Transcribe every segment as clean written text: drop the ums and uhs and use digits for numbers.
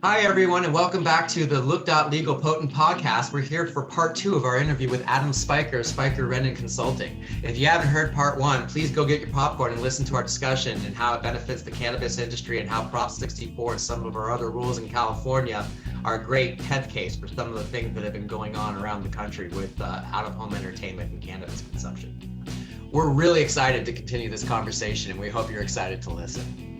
Hi, everyone, and welcome back to the Look.Legal Potent podcast. We're here for part 2 of our interview with Adam Spiker of Spiker Rendon Consulting. If you haven't heard part 1, please go get your popcorn and listen to our discussion and how it benefits the cannabis industry and how Prop 64 and some of our other rules in California are a great head case for some of the things that have been going on around the country with out-of-home entertainment and cannabis consumption. We're really excited to continue this conversation, and we hope you're excited to listen.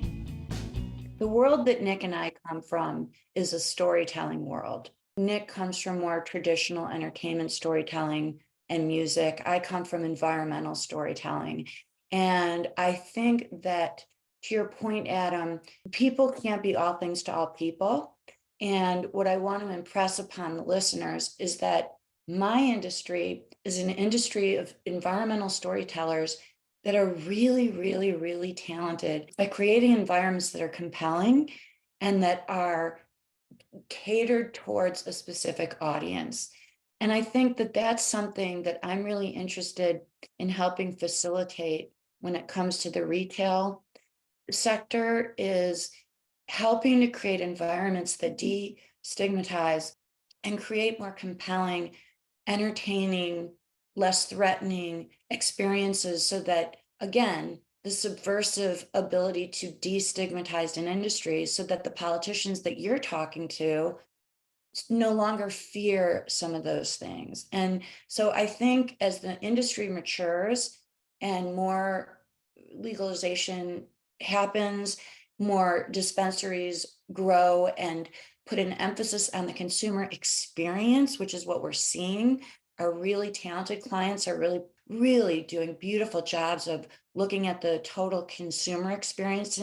The world that Nick and I come from is a storytelling world. Nick comes from more traditional entertainment storytelling and music. I come from environmental storytelling. And I think that, to your point, Adam, people can't be all things to all people. And what I want to impress upon the listeners is that my industry is an industry of environmental storytellers that are really, really, really talented at creating environments that are compelling and that are catered towards a specific audience. And I think that that's something that I'm really interested in helping facilitate when it comes to the retail sector, is helping to create environments that de-stigmatize and create more compelling, entertaining, less threatening experiences, so that, again, the subversive ability to destigmatize an industry, so that the politicians that you're talking to no longer fear some of those things. And so I think as the industry matures and more legalization happens, more dispensaries grow and put an emphasis on the consumer experience, which is what we're seeing. Our really talented clients are really doing beautiful jobs of looking at the total consumer experience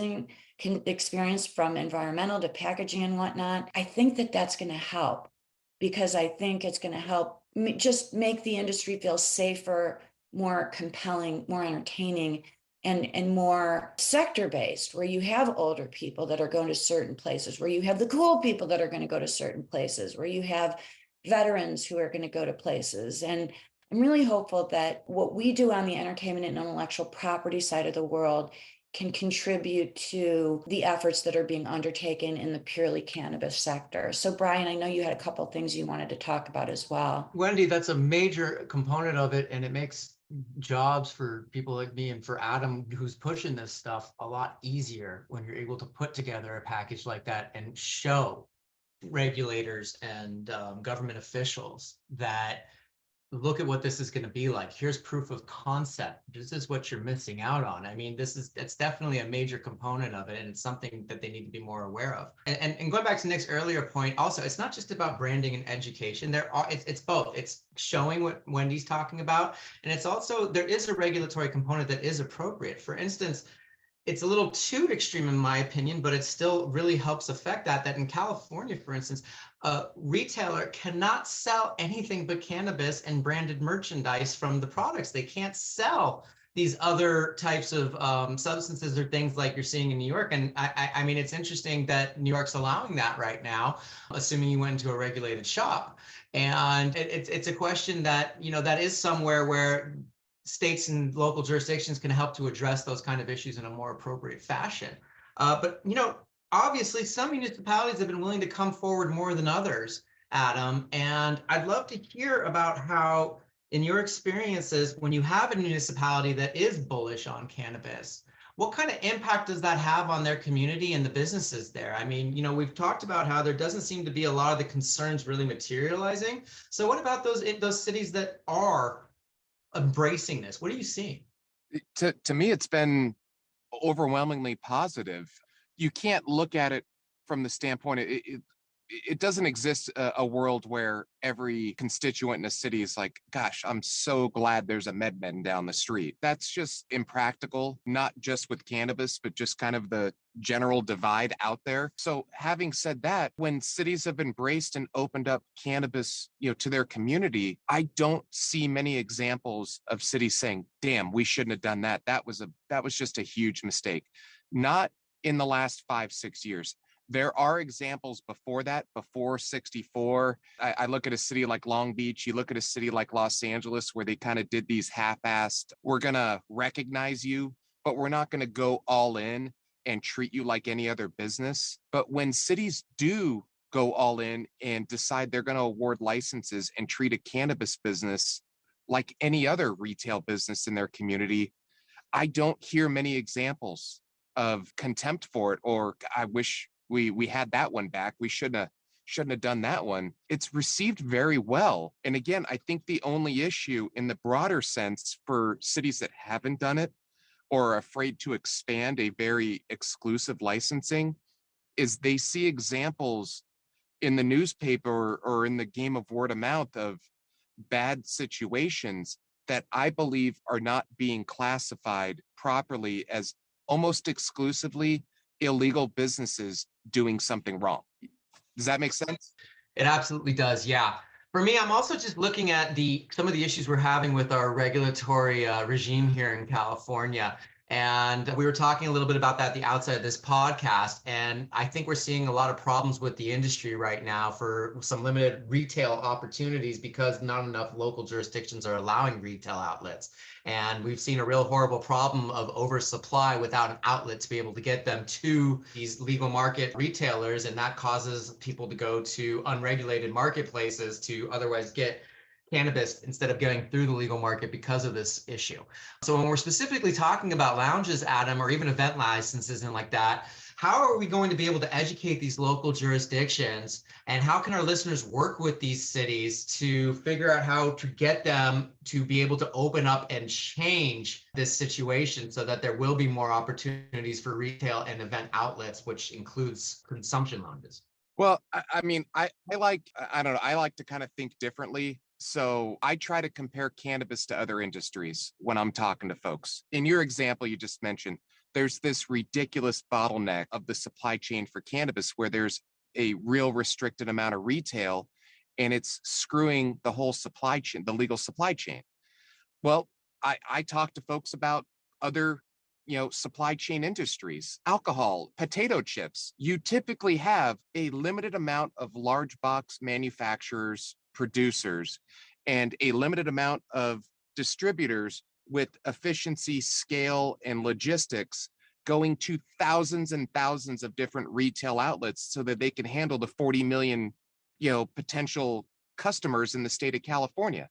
from environmental to packaging and whatnot. I think that that's going to help, because I think it's going to help just make the industry feel safer, more compelling, more entertaining, and more sector-based, where you have older people that are going to certain places, where you have the cool people that are going to go to certain places, where you have veterans who are going to go to places. And I'm really hopeful that what we do on the entertainment and intellectual property side of the world can contribute to the efforts that are being undertaken in the purely cannabis sector. So, Bryan, I know you had a couple of things you wanted to talk about as well. Wendy, that's a major component of it, and it makes jobs for people like me and for Adam, who's pushing this stuff, a lot easier when you're able to put together a package like that and show regulators and government officials that, look at what this is going to be like. Here's proof of concept. This is what you're missing out on. I mean, it's definitely a major component of it, and it's something that they need to be more aware of. And going back to Nick's earlier point, also, it's not just about branding and education. It's both. It's showing what Wendy's talking about, and it's also, there is a regulatory component that is appropriate. For instance, it's a little too extreme in my opinion, but it still really helps affect that in California, for instance, a retailer cannot sell anything but cannabis and branded merchandise from the products. They can't sell these other types of substances or things like you're seeing in New York. And I mean, it's interesting that New York's allowing that right now, assuming you went into a regulated shop. And it's a question that, you know, that is somewhere where states and local jurisdictions can help to address those kind of issues in a more appropriate fashion. But, you know, obviously some municipalities have been willing to come forward more than others, Adam, and I'd love to hear about how, in your experiences, when you have a municipality that is bullish on cannabis, what kind of impact does that have on their community and the businesses there? I mean, you know, we've talked about how there doesn't seem to be a lot of the concerns really materializing. So what about those cities that are embracing this? What are you seeing? To me, it's been overwhelmingly positive. You can't look at it from the standpoint, it doesn't exist a world where every constituent in a city is like, gosh, I'm so glad there's a MedMen down the street. That's just impractical, not just with cannabis, but just kind of the general divide out there. So having said that, when cities have embraced and opened up cannabis, you know, to their community, I don't see many examples of cities saying, damn, we shouldn't have done that. That was just a huge mistake. Not in the last 5-6 years. There are examples before that, before 64. I look at a city like Long Beach, you look at a city like Los Angeles, where they kind of did these half-assed, we're going to recognize you, but we're not going to go all in and treat you like any other business. But when cities do go all in and decide they're going to award licenses and treat a cannabis business like any other retail business in their community, I don't hear many examples of contempt for it, or I wish we had that one back. We shouldn't have done that one. It's received very well. And again, I think the only issue in the broader sense for cities that haven't done it or are afraid to expand a very exclusive licensing is they see examples in the newspaper or in the game of word of mouth of bad situations that I believe are not being classified properly as almost exclusively illegal businesses doing something wrong. Does that make sense? It absolutely does. Yeah. For me, I'm also just looking at some of the issues we're having with our regulatory regime here in California. And we were talking a little bit about that at the outset of this podcast. And I think we're seeing a lot of problems with the industry right now for some limited retail opportunities because not enough local jurisdictions are allowing retail outlets. And we've seen a real horrible problem of oversupply without an outlet to be able to get them to these legal market retailers. And that causes people to go to unregulated marketplaces to otherwise get cannabis instead of going through the legal market because of this issue. So when we're specifically talking about lounges, Adam, or even event licenses and like that, how are we going to be able to educate these local jurisdictions, and how can our listeners work with these cities to figure out how to get them to be able to open up and change this situation so that there will be more opportunities for retail and event outlets, which includes consumption lounges? Well, I mean, I don't know, I like to kind of think differently. So I try to compare cannabis to other industries when I'm talking to folks. In your example you just mentioned, there's this ridiculous bottleneck of the supply chain for cannabis where there's a real restricted amount of retail and it's screwing the whole supply chain, the legal supply chain. Well, I talk to folks about other, supply chain industries, alcohol, potato chips. You typically have a limited amount of large box manufacturers, producers, and a limited amount of distributors with efficiency, scale, and logistics going to thousands and thousands of different retail outlets so that they can handle the 40 million, potential customers in the state of California.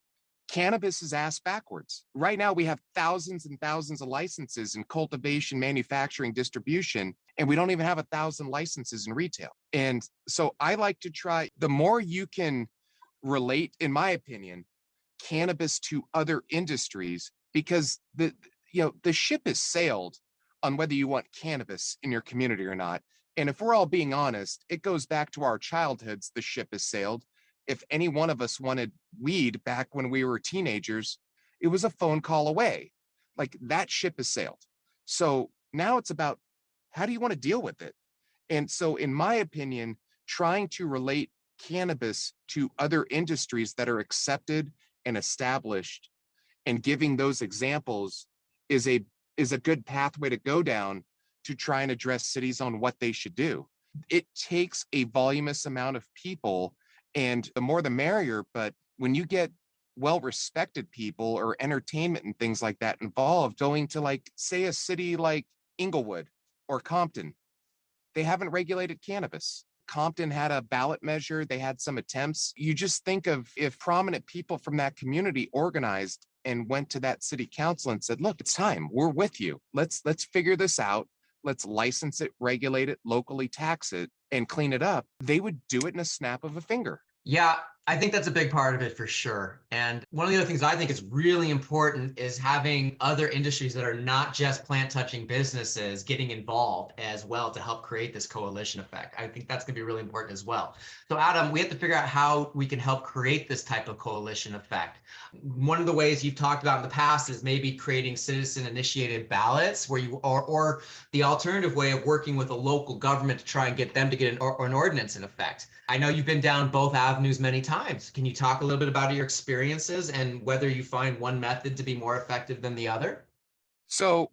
Cannabis is ass backwards. Right now, we have thousands and thousands of licenses in cultivation, manufacturing, distribution, and we don't even have 1,000 licenses in retail. And so I like to try, the more you can relate, in my opinion, cannabis to other industries, because the ship has sailed on whether you want cannabis in your community or not. And if we're all being honest, it goes back to our childhoods, the ship has sailed. If any one of us wanted weed back when we were teenagers, it was a phone call away. Like, that ship has sailed. So now it's about, how do you want to deal with it? And so, in my opinion, trying to relate cannabis to other industries that are accepted and established and giving those examples is a good pathway to go down to try and address cities on what they should do. It takes a voluminous amount of people, and the more the merrier, but when you get well-respected people or entertainment and things like that involved, going to, like, say, a city like Inglewood or Compton, they haven't regulated cannabis. Compton had a ballot measure. They had some attempts. You just think of if prominent people from that community organized and went to that city council and said, look, it's time. We're with you. Let's figure this out. Let's license it, regulate it, locally tax it, and clean it up. They would do it in a snap of a finger. Yeah, I think that's a big part of it for sure. And one of the other things I think is really important is having other industries that are not just plant touching businesses getting involved as well to help create this coalition effect. I think that's going to be really important as well. So Adam, we have to figure out how we can help create this type of coalition effect. One of the ways you've talked about in the past is maybe creating citizen initiated ballots where or the alternative way of working with a local government to try and get them to get an ordinance in effect. I know you've been down both avenues many times. Can you talk a little bit about your experiences and whether you find one method to be more effective than the other? So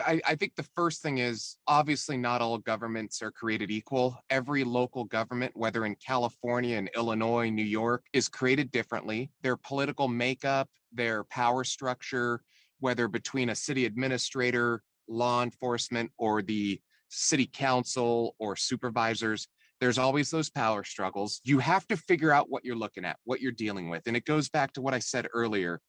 I think the first thing is, obviously not all governments are created equal. Every local government, whether in California and Illinois, New York, is created differently. Their political makeup, their power structure, whether between a city administrator, law enforcement, or the city council or supervisors, there's always those power struggles. You have to figure out what you're looking at, what you're dealing with. And it goes back to what I said earlier.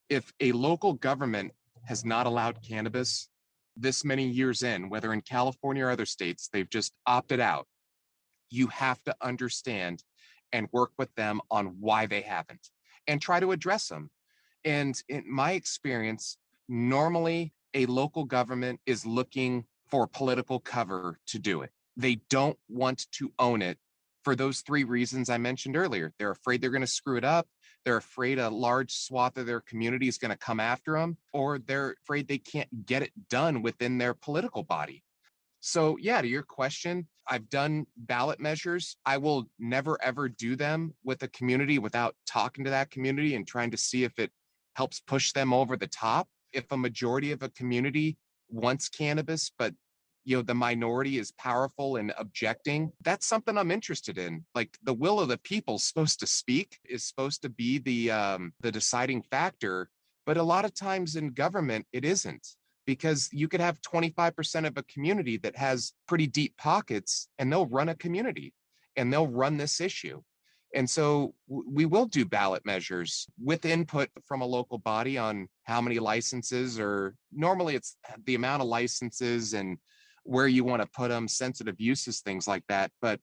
If a local government has not allowed cannabis this many years in, whether in California or other states, they've just opted out. You have to understand and work with them on why they haven't and try to address them. And in my experience, normally a local government is looking for political cover to do it. They don't want to own it for those three reasons I mentioned earlier. They're afraid they're going to screw it up. They're afraid a large swath of their community is going to come after them, or they're afraid they can't get it done within their political body. So yeah, to your question, I've done ballot measures. I will never, ever do them with a community without talking to that community and trying to see if it helps push them over the top. If a majority of a community wants cannabis, but the minority is powerful and objecting, that's something I'm interested in. Like, the will of the people is supposed to speak, is supposed to be the deciding factor. But a lot of times in government, it isn't, because you could have 25% of a community that has pretty deep pockets, and they'll run a community and they'll run this issue. And so we will do ballot measures with input from a local body on how many licenses, or normally it's the amount of licenses and where you want to put them, sensitive uses, things like that. But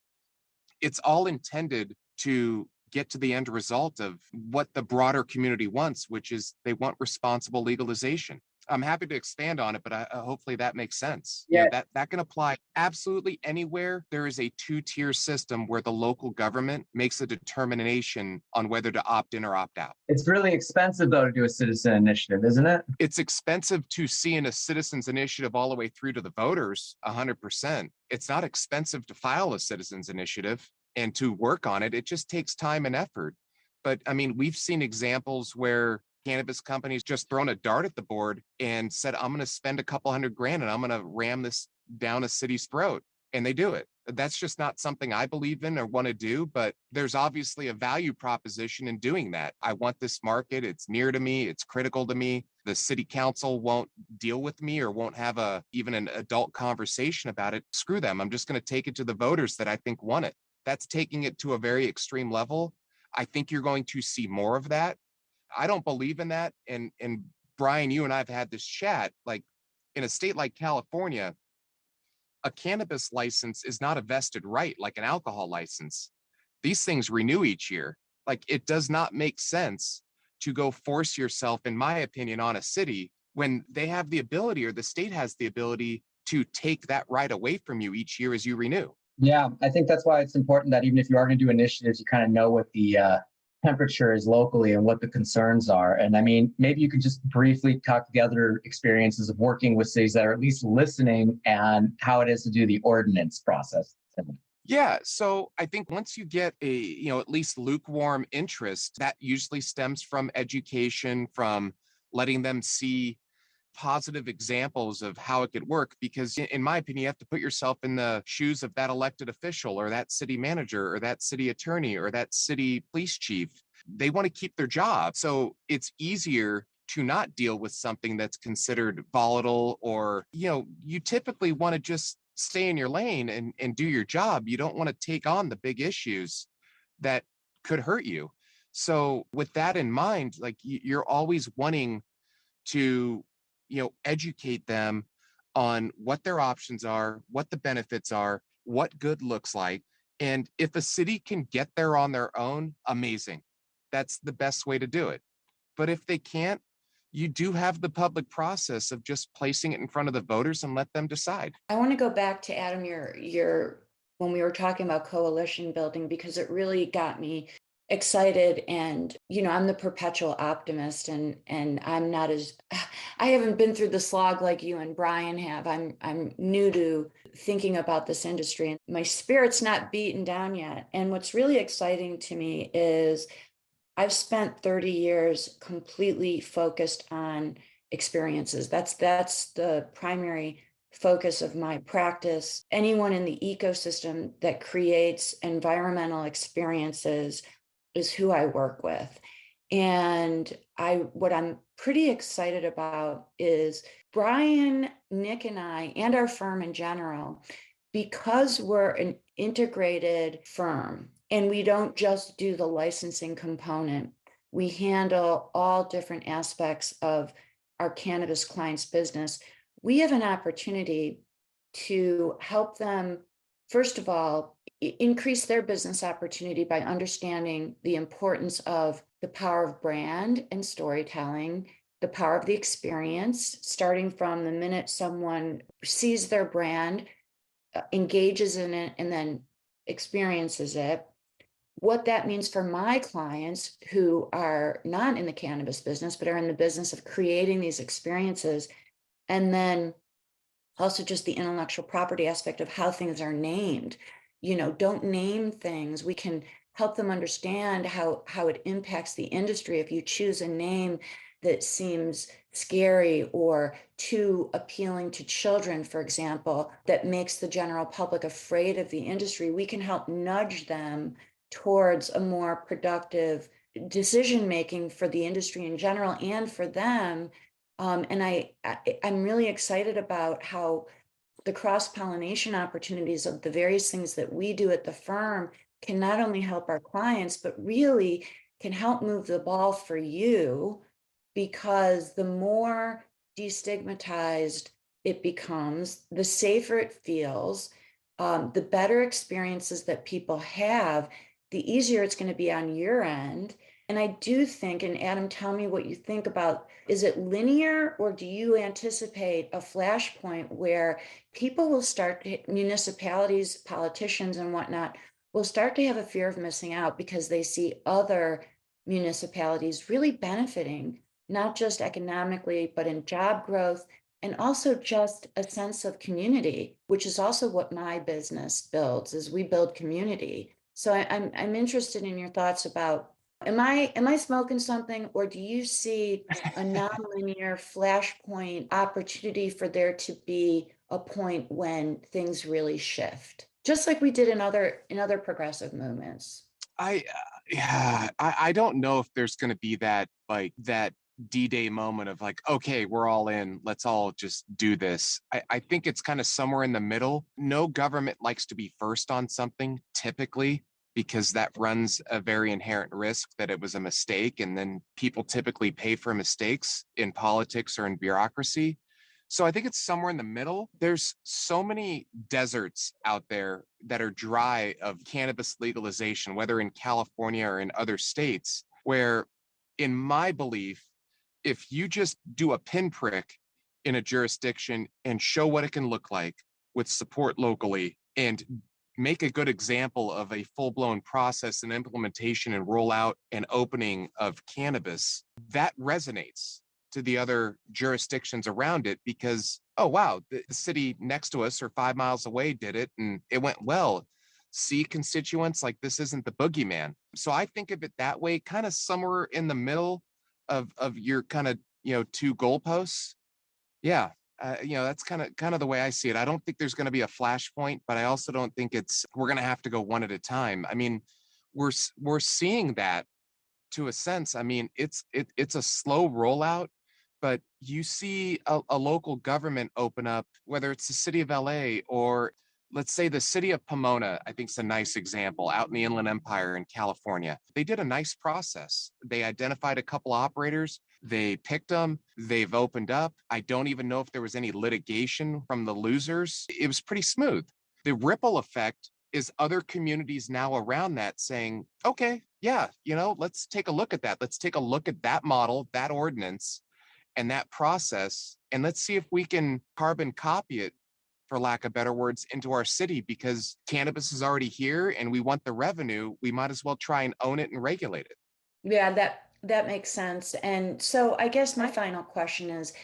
it's all intended to get to the end result of what the broader community wants, which is they want responsible legalization. I'm happy to expand on it, but hopefully that makes sense. Yeah. That can apply absolutely anywhere there is a two-tier system where the local government makes a determination on whether to opt in or opt out. It's really expensive, though, to do a citizen initiative, isn't it? It's expensive to see in a citizens initiative all the way through to the voters, 100%. It's not expensive to file a citizens initiative and to work on it. It just takes time and effort. But I mean, we've seen examples where cannabis companies just thrown a dart at the board and said, I'm going to spend a couple $100,000 and I'm going to ram this down a city's throat. And they do it. That's just not something I believe in or want to do, but there's obviously a value proposition in doing that. I want this market. It's near to me. It's critical to me. The city council won't deal with me or won't have even an adult conversation about it. Screw them. I'm just going to take it to the voters that I think want it. That's taking it to a very extreme level. I think you're going to see more of that. I don't believe in that. And Bryan, you and I have had this chat. Like, in a state like California, a cannabis license is not a vested right like an alcohol license. These things renew each year. Like, it does not make sense to go force yourself, in my opinion, on a city when they have the ability, or the state has the ability, to take that right away from you each year as you renew. Yeah, I think that's why it's important that even if you are going to do initiatives, you kind of know what the temperature is locally and what the concerns are. And I mean, maybe you could just briefly talk to the other experiences of working with cities that are at least listening and how it is to do the ordinance process. Yeah, so I think once you get at least lukewarm interest, that usually stems from education, from letting them see positive examples of how it could work. Because in my opinion, you have to put yourself in the shoes of that elected official or that city manager or that city attorney or that city police chief. They want to keep their job. So it's easier to not deal with something that's considered volatile, or, you typically want to just stay in your lane and do your job. You don't want to take on the big issues that could hurt you. So with that in mind, like, you're always wanting to educate them on what their options are, what the benefits are, what good looks like. And if a city can get there on their own, amazing. That's the best way to do it. But if they can't, you do have the public process of just placing it in front of the voters and let them decide. I want to go back to Adam, your when we were talking about coalition building, because it really got me excited. And I'm the perpetual optimist, and I'm not as I haven't been through the slog like you and Bryan have. I'm new to thinking about this industry, and my spirit's not beaten down yet. And what's really exciting to me is I've spent 30 years completely focused on experiences. That's the primary focus of my practice. Anyone in the ecosystem that creates environmental experiences is who I work with. And what I'm pretty excited about is Bryan, Nick, and I, and our firm in general, because we're an integrated firm and we don't just do the licensing component, we handle all different aspects of our cannabis clients' business. We have an opportunity to help them, first of all, increase their business opportunity by understanding the importance of the power of brand and storytelling, the power of the experience, starting from the minute someone sees their brand, engages in it, and then experiences it. What that means for my clients who are not in the cannabis business, but are in the business of creating these experiences. And then also just the intellectual property aspect of how things are named. Don't name things. We can help them understand how it impacts the industry if you choose a name that seems scary or too appealing to children, for example, that makes the general public afraid of the industry. We can help nudge them towards a more productive decision making for the industry in general and for them. And I'm really excited about how the cross-pollination opportunities of the various things that we do at the firm can not only help our clients, but really can help move the ball for you, because the more destigmatized it becomes, the safer it feels, the better experiences that people have, the easier it's going to be on your end. And I do think, and Adam, tell me what you think about, is it linear, or do you anticipate a flashpoint where people will start, municipalities, politicians and whatnot, will start to have a fear of missing out because they see other municipalities really benefiting, not just economically, but in job growth, and also just a sense of community, which is also what my business builds, is we build community. So I'm interested in your thoughts about, am I smoking something, or do you see a nonlinear flashpoint opportunity for there to be a point when things really shift, just like we did in other progressive movements? I don't know if there's going to be that D-Day moment of like, okay, we're all in, let's all just do this. I think it's kind of somewhere in the middle. No government likes to be first on something typically, because that runs a very inherent risk that it was a mistake, and then people typically pay for mistakes in politics or in bureaucracy. So I think it's somewhere in the middle. There's so many deserts out there that are dry of cannabis legalization, whether in California or in other states, where, in my belief, if you just do a pinprick in a jurisdiction and show what it can look like with support locally and make a good example of a full-blown process and implementation and rollout and opening of cannabis, that resonates to the other jurisdictions around it, because, oh, wow, the city next to us or 5 miles away did it and it went well. See, constituents, like, this isn't the boogeyman. So I think of it that way, kind of somewhere in the middle of your kind of, two goalposts. Yeah. That's kind of the way I see it. I don't think there's going to be a flashpoint, but I also don't think we're going to have to go one at a time. I mean, we're seeing that to a sense. I mean, it's a slow rollout, but you see a local government open up, whether it's the city of LA or, let's say, the city of Pomona. I think it's a nice example out in the Inland Empire in California. They did a nice process. They identified a couple operators. They picked them. They've opened up. I don't even know if there was any litigation from the losers. It was pretty smooth. The ripple effect is other communities now around that saying, okay, yeah, let's take a look at that. Let's take a look at that model, that ordinance, and that process, and let's see if we can carbon copy it, for lack of better words, into our city, because cannabis is already here and we want the revenue. We might as well try and own it and regulate it. Yeah, that makes sense. And so I guess my final question is,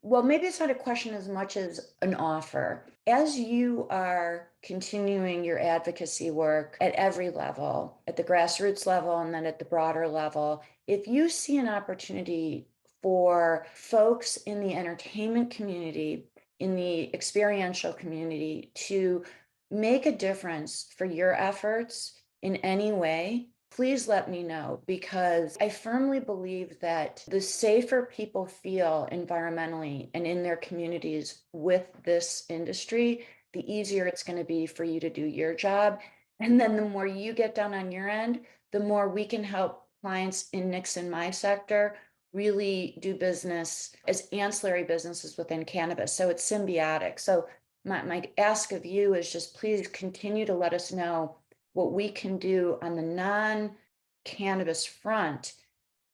well, maybe it's not a question as much as an offer. As you are continuing your advocacy work at every level, at the grassroots level and then at the broader level, if you see an opportunity for folks in the entertainment community, in the experiential community, to make a difference for your efforts in any way, please let me know, because I firmly believe that the safer people feel environmentally and in their communities with this industry, the easier it's going to be for you to do your job. And then the more you get done on your end, the more we can help clients in Nick's and my sector really do business as ancillary businesses within cannabis. So it's symbiotic. So my ask of you is just please continue to let us know what we can do on the non-cannabis front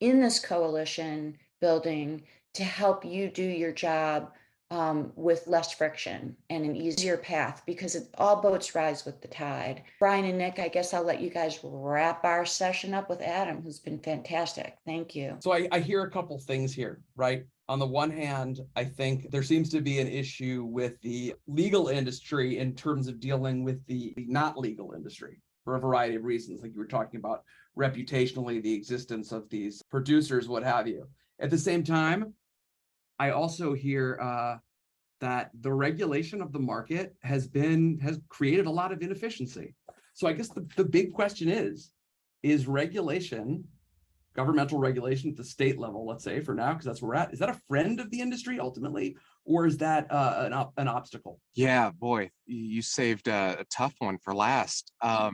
in this coalition building to help you do your job with less friction and an easier path, because all boats rise with the tide. Bryan and Nick, I guess I'll let you guys wrap our session up with Adam, who's been fantastic. Thank you. So I hear a couple things here, right? On the one hand, I think there seems to be an issue with the legal industry in terms of dealing with the not legal industry for a variety of reasons, like you were talking about reputationally, the existence of these producers, what have you. At the same time, I also hear that the regulation of the market has created a lot of inefficiency. So I guess the big question is regulation, governmental regulation at the state level, let's say for now, because that's where we're at, is that a friend of the industry ultimately, or is that an obstacle? Yeah, boy, you saved a tough one for last. I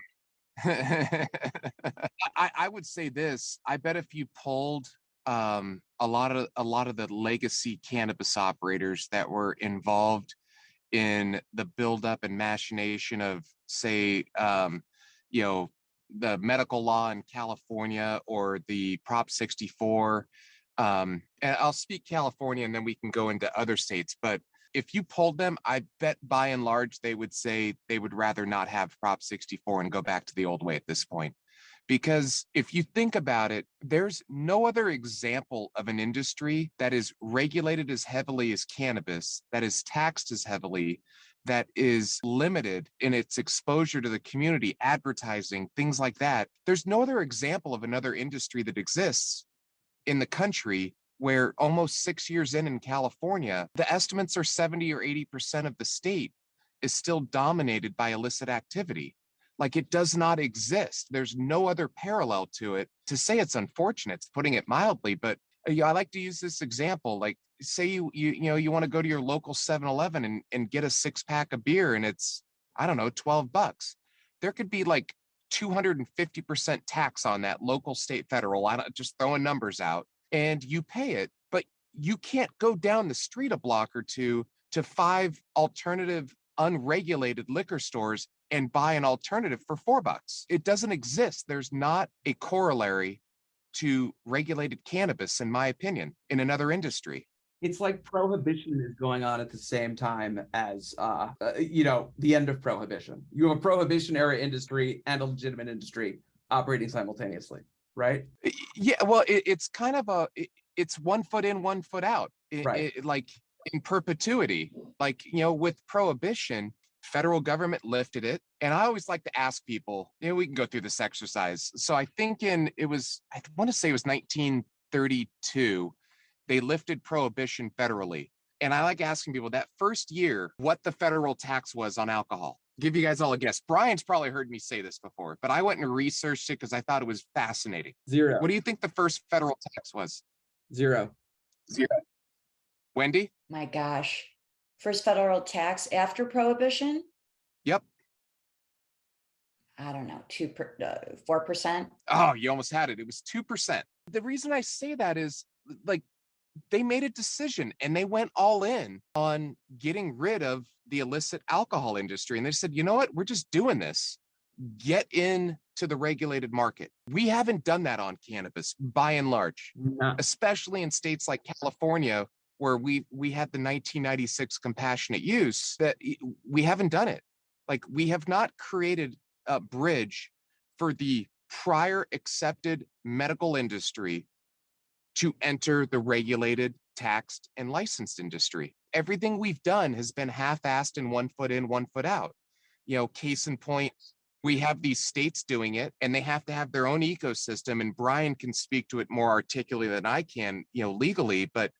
would say this. I bet if you polled a lot of the legacy cannabis operators that were involved in the buildup and machination of, say, the medical law in California or the Prop 64. And I'll speak California and then we can go into other states. But if you polled them, I bet by and large, they would say they would rather not have Prop 64 and go back to the old way at this point. Because if you think about it, there's no other example of an industry that is regulated as heavily as cannabis, that is taxed as heavily, that is limited in its exposure to the community, advertising, things like that. There's no other example of another industry that exists in the country where almost 6 years in California, the estimates are 70 or 80% of the state is still dominated by illicit activity. Like, it does not exist. There's no other parallel to it. To say it's unfortunate, it's putting it mildly, but I like to use this example. Like, say you want to go to your local 7-Eleven and get a 6-pack of beer and it's, I don't know, $12. There could be like 250% tax on that, local, state, federal. I don't, just throwing numbers out, and you pay it, but you can't go down the street a block or two to 5 alternative unregulated liquor stores and buy an alternative for $4. It doesn't exist. There's not a corollary to regulated cannabis, in my opinion, in another industry. It's like prohibition is going on at the same time as, the end of prohibition. You have a prohibition era industry and a legitimate industry operating simultaneously, right? Yeah, well, it's kind of it's 1 foot in, 1 foot out, Right. like in perpetuity. Like, with prohibition, federal government lifted it. And I always like to ask people, we can go through this exercise. So I think I want to say it was 1932, they lifted prohibition federally. And I like asking people that first year what the federal tax was on alcohol. Give you guys all a guess. Brian's probably heard me say this before, but I went and researched it because I thought it was fascinating. Zero. What do you think the first federal tax was? Zero. Wendy? My gosh. First federal tax after prohibition? Yep. I don't know, 4%. Oh, you almost had it. It was 2%. The reason I say that is, like, they made a decision and they went all in on getting rid of the illicit alcohol industry. And they said, you know what? We're just doing this. Get into the regulated market. We haven't done that on cannabis by and large, No. especially in states like California, where we had the 1996 compassionate use, that we haven't done it. Like, we have not created a bridge for the prior accepted medical industry to enter the regulated, taxed, and licensed industry. Everything we've done has been half-assed and 1 foot in, 1 foot out. Case in point, we have these states doing it and they have to have their own ecosystem. And Bryan can speak to it more articulately than I can, legally, but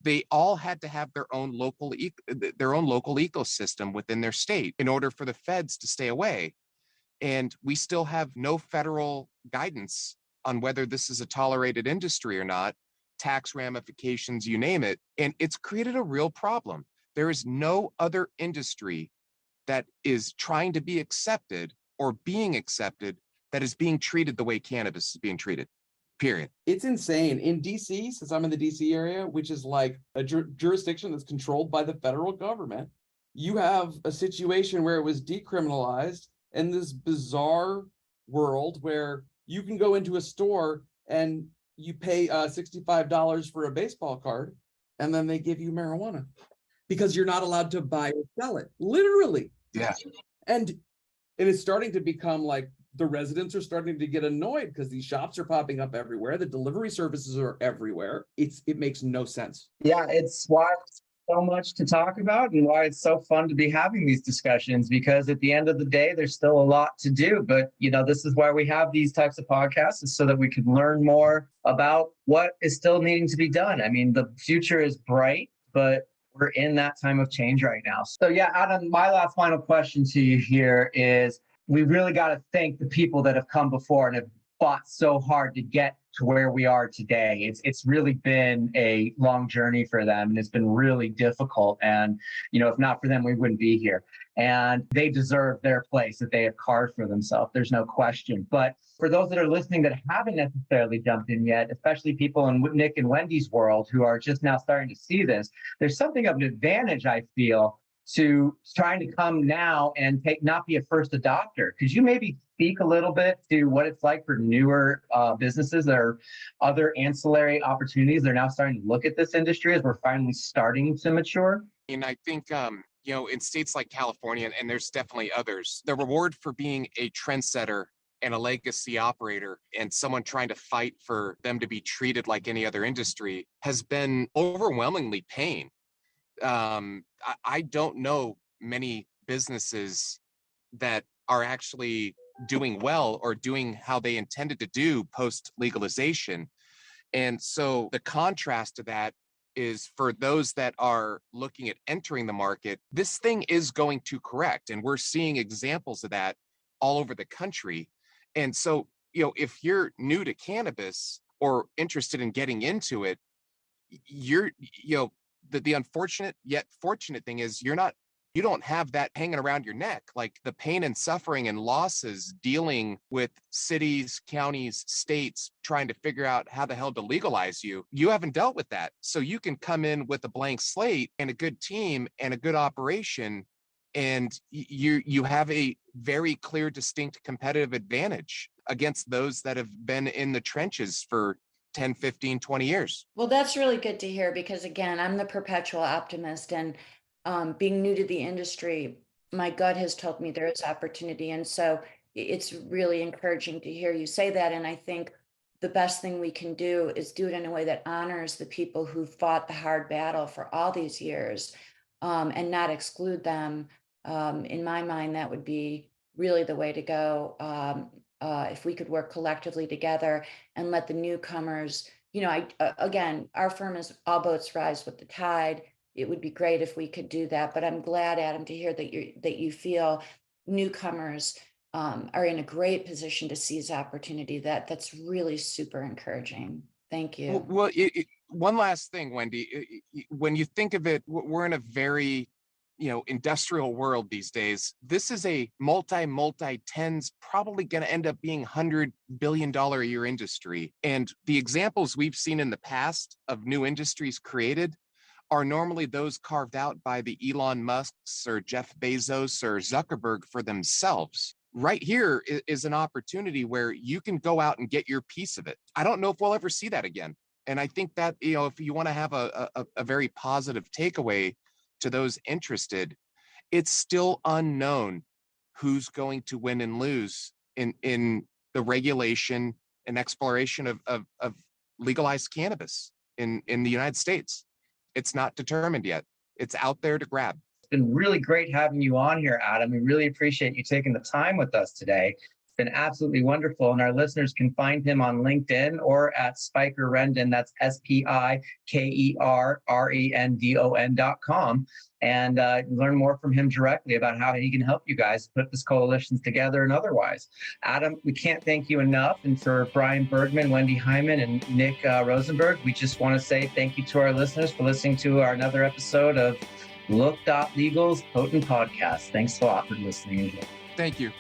they all had to have their own local ecosystem within their state in order for the feds to stay away. And we still have no federal guidance on whether this is a tolerated industry or not, tax ramifications, you name it. And it's created a real problem. There is no other industry that is trying to be accepted or being accepted that is being treated the way cannabis is being treated, period. It's insane. In DC, since I'm in the DC area, which is like a jurisdiction that's controlled by the federal government, you have a situation where it was decriminalized in this bizarre world where you can go into a store and you pay $65 for a baseball card, and then they give you marijuana because you're not allowed to buy or sell it, literally. Yeah. And it's starting to become like the residents are starting to get annoyed because these shops are popping up everywhere. The delivery services are everywhere. It makes no sense. Yeah, it's why there's so much to talk about and why it's so fun to be having these discussions, because at the end of the day, there's still a lot to do. But, this is why we have these types of podcasts, is so that we can learn more about what is still needing to be done. I mean, the future is bright, but we're in that time of change right now. So yeah, Adam, my last final question to you here is, we really got to thank the people that have come before and have fought so hard to get to where we are today. It's really been a long journey for them, and it's been really difficult. And, if not for them, we wouldn't be here. And they deserve their place that they have carved for themselves. There's no question. But for those that are listening that haven't necessarily jumped in yet, especially people in Nick and Wendy's world who are just now starting to see this, there's something of an advantage, I feel, to trying to come now and not be a first adopter. Could you maybe speak a little bit to what it's like for newer businesses or other ancillary opportunities? They're now starting to look at this industry as we're finally starting to mature. And I think, in states like California, and there's definitely others, the reward for being a trendsetter and a legacy operator and someone trying to fight for them to be treated like any other industry has been overwhelmingly pain. I don't know many businesses that are actually doing well or doing how they intended to do post legalization. And so the contrast to that is, for those that are looking at entering the market, this thing is going to correct. And we're seeing examples of that all over the country. And so, if you're new to cannabis or interested in getting into it, the unfortunate yet fortunate thing is you don't have that hanging around your neck, like the pain and suffering and losses dealing with cities, counties, states, trying to figure out how the hell to legalize you. You haven't dealt with that. So you can come in with a blank slate and a good team and a good operation, and you have a very clear, distinct competitive advantage against those that have been in the trenches for 10, 15, 20 years. Well, that's really good to hear, because again, I'm the perpetual optimist, and being new to the industry, my gut has told me there is opportunity. And so it's really encouraging to hear you say that. And I think the best thing we can do is do it in a way that honors the people who fought the hard battle for all these years, and not exclude them. In my mind, that would be really the way to go. If we could work collectively together and let the newcomers, again, our firm is all boats rise with the tide. It would be great if we could do that. But I'm glad, Adam, to hear that you feel newcomers are in a great position to seize opportunity. That's really super encouraging. Thank you. Well, one last thing, Wendy. When you think of it, we're in a very industrial world these days. This is a multi tens, probably going to end up being $100 billion a year industry. And the examples we've seen in the past of new industries created are normally those carved out by the Elon Musks or Jeff Bezos or Zuckerberg for themselves. Right here is an opportunity where you can go out and get your piece of it. I don't know if we'll ever see that again. And I think that, if you want to have a very positive takeaway to those interested, it's still unknown who's going to win and lose in the regulation and exploration of legalized cannabis in the United States. It's not determined yet. It's out there to grab. It's been really great having you on here, Adam. We really appreciate you taking the time with us today. It's been absolutely wonderful. And our listeners can find him on LinkedIn or at Spiker Rendon. That's SpikerRendon.com. and learn more from him directly about how he can help you guys put this coalitions together and otherwise. Adam, we can't thank you enough. And for Bryan Bergman, Wendy Heimann, and Nick Rosenberg, we just want to say thank you to our listeners for listening to another episode of Look.Legal's Potent Podcast. Thanks a lot for listening. Thank you.